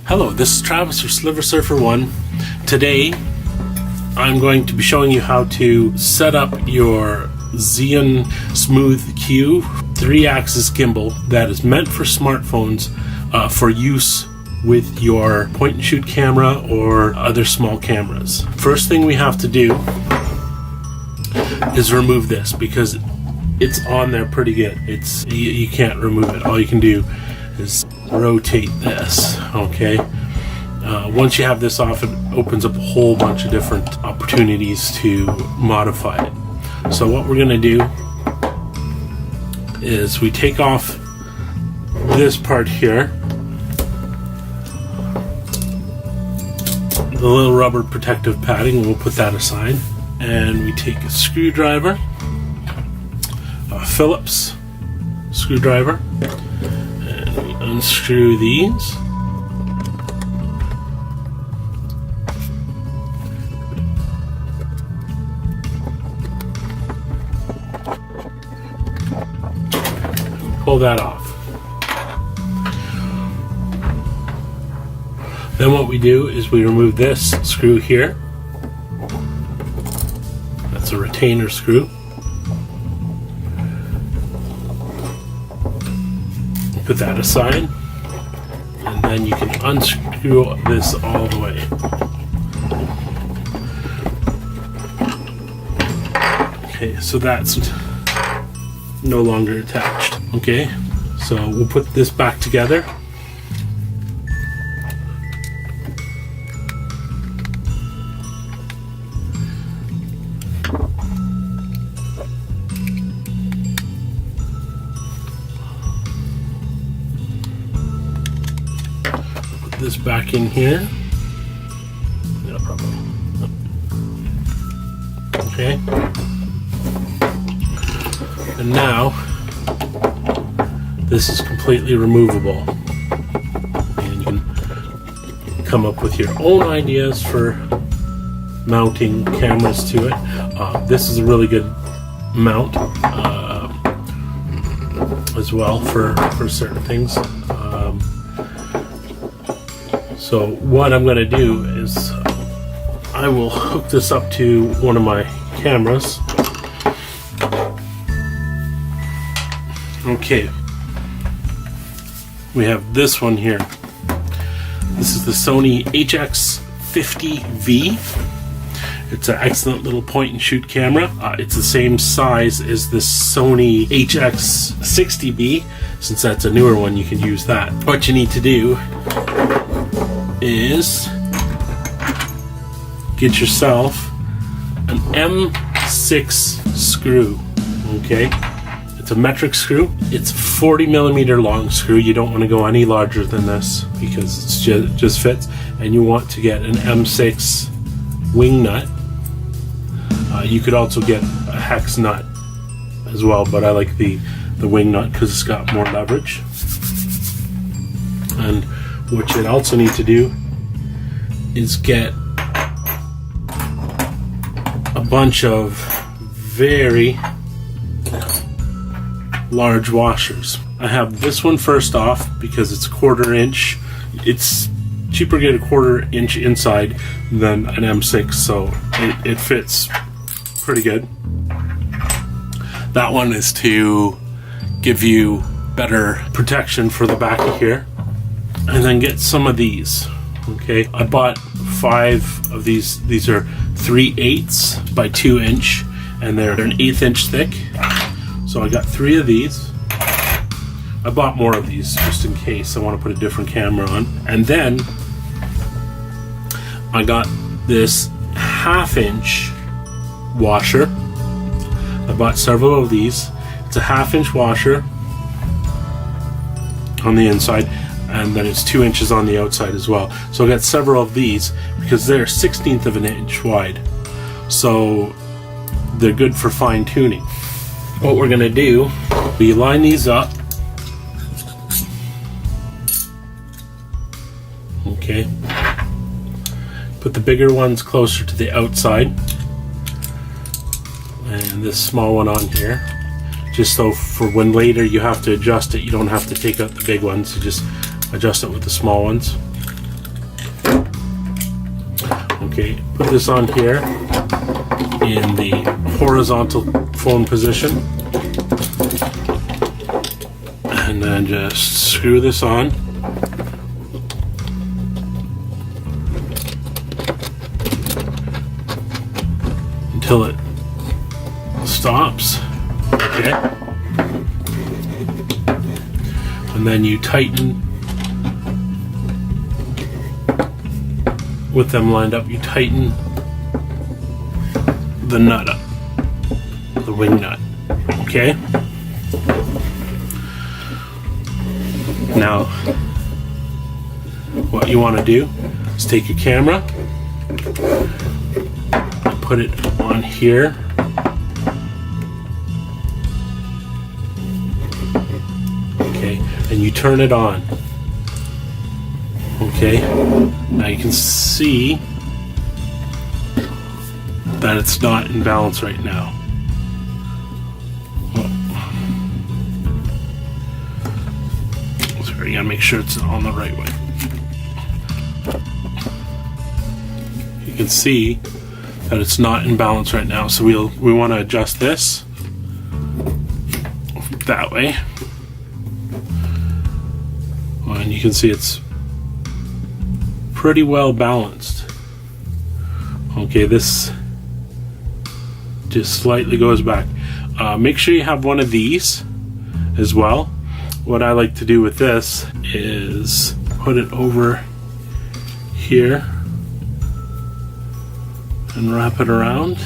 Hello, this is Travis for Sliver Surfer 1. Today, I'm going to be showing you how to set up your Zhyun Smooth Q 3-axis gimbal that is meant for smartphones for use with your point-and-shoot camera or other small cameras. First thing we have to do is remove this because it's on there pretty good. You can't remove it. All you can do is rotate this, okay? Once you have this off, it opens up a whole bunch of different opportunities to modify it. So what we're going to do is we take off this part here, the little rubber protective padding, we'll put that aside, and we take a screwdriver, a Phillips screwdriver, and we unscrew these. Pull that off. Then what we do is we remove this screw here. That's a retainer screw. Put that aside, and then you can unscrew this all the way. Okay, so that's no longer attached. Okay, so we'll put this back together. Put this back in here. Yeah, probably. Okay. And now, this is completely removable. And you can come up with your own ideas for mounting cameras to it. This is a really good mount as well for certain things. So what I'm going to do is I will hook this up to one of my cameras. Okay, we have this one here. This is the Sony HX50V. It's an excellent little point-and-shoot camera. It's the same size as the Sony HX60B. Since that's a newer one, you can use that. What you need to do is get yourself an M6 screw, okay? It's a metric screw. It's a 40mm long screw. You don't want to go any larger than this because it's just fits. And you want to get an M6 wing nut. You could also get a hex nut as well, but I like the wing nut because it's got more leverage. And what you also need to do is get a bunch of very large washers. I have this one first off because it's 1/4 inch. It's cheaper to get a 1/4 inch inside than an M6, so it fits pretty good. That one is to give you better protection for the back of here. And then get some of these. Okay, I bought 5 of these. These are 3/8 by 2 inch, and they're an 1/8 inch thick. So I got 3 of these. I bought more of these just in case I want to put a different camera on. And then I got this 1/2 inch washer. I bought several of these. It's a 1/2 inch washer on the inside, and then it's 2 inches on the outside as well. So I got several of these because they're 1/16 of an inch wide. So they're good for fine tuning. What we're going to do, we line these up. Okay. Put the bigger ones closer to the outside. And this small one on here. Just so for when later you have to adjust it, you don't have to take out the big ones. You just adjust it with the small ones. Okay, put this on here in the horizontal phone position, and then just screw this on. Until it stops. Okay, and then you tighten with them lined up. You tighten the nut up, the wing nut. Okay, now what you want to do is take your camera, put it on here, okay, and you turn it on. Okay, now you can see that it's not in balance right now. Sorry, you gotta make sure it's on the right way. You can see that it's not in balance right now, so we want to adjust this that way. And you can see it's pretty well balanced. Okay, this just slightly goes back. Make sure you have one of these as well. What I like to do with this is put it over here and wrap it around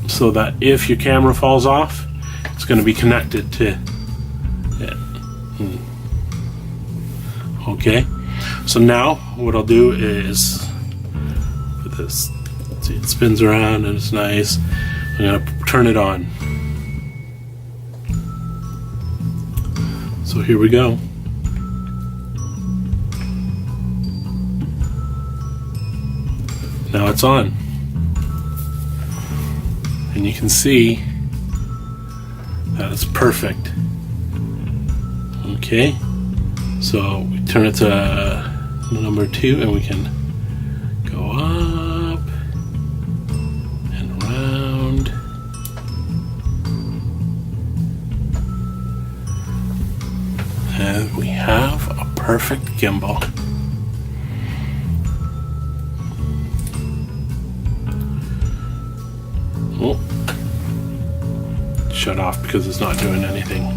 so that if your camera falls off, it's going to be connected to it. Okay, so now what I'll do is put this, see, it spins around and it's nice. I'm going to turn it on. So here we go. Now it's on. And you can see that it's perfect. Okay. So we turn it to number 2 and we can go up and around. And we have a perfect gimbal. Oh, shut off because it's not doing anything.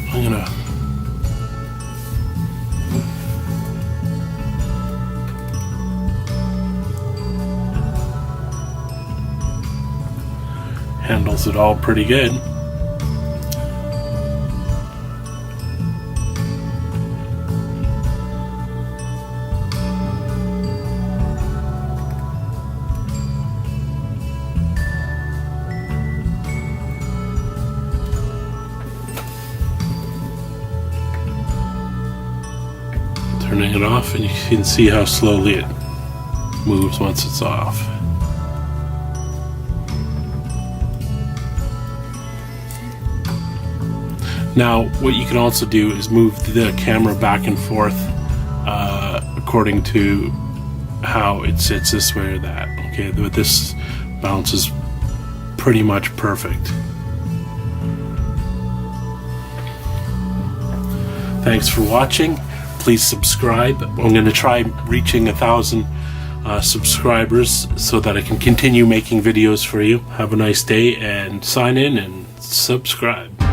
I'm gonna handles it all pretty good. Turning it off, and you can see how slowly it moves once it's off. Now, what you can also do is move the camera back and forth according to how it sits, this way or that. Okay, but this bounce is pretty much perfect. Thanks for watching. Please subscribe. I'm going to try reaching 1,000 subscribers so that I can continue making videos for you. Have a nice day and sign in and subscribe.